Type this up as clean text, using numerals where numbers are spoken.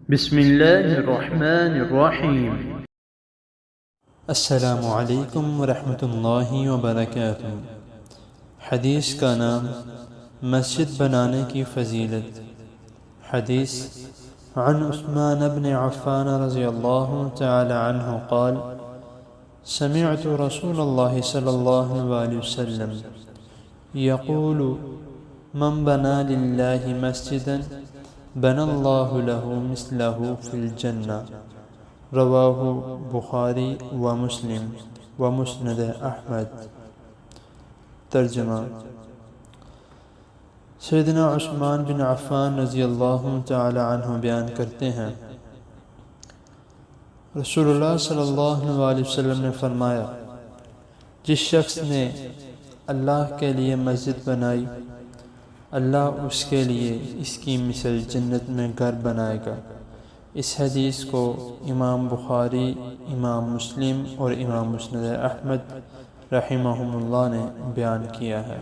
بسم اللہ الرحمن الرحیم۔ السلام علیکم ورحمۃ اللہ وبرکاتہ۔ حدیث کا نام مسجد بنانے کی فضیلت۔ حدیث عن عثمان بن عفان رضی اللہ تعالی عنہ قال سمعت رسول اللہ صلی اللہ علیہ وسلم یقول من بنا للہ مسجدا بنى اللہ له مثلہ فی الجنہ، رواہ بخاری و مسلم و مسند احمد۔ ترجمہ: سیدنا عثمان بن عفان رضی اللہ تعالی عنہ بیان کرتے ہیں، رسول اللہ صلی اللہ علیہ وسلم نے فرمایا، جس شخص نے اللہ کے لیے مسجد بنائی، اللہ اس کے لیے اس کی مثل جنت میں گھر بنائے گا۔ اس حدیث کو امام بخاری، امام مسلم اور امام مسند احمد رحمہم اللہ نے بیان کیا ہے۔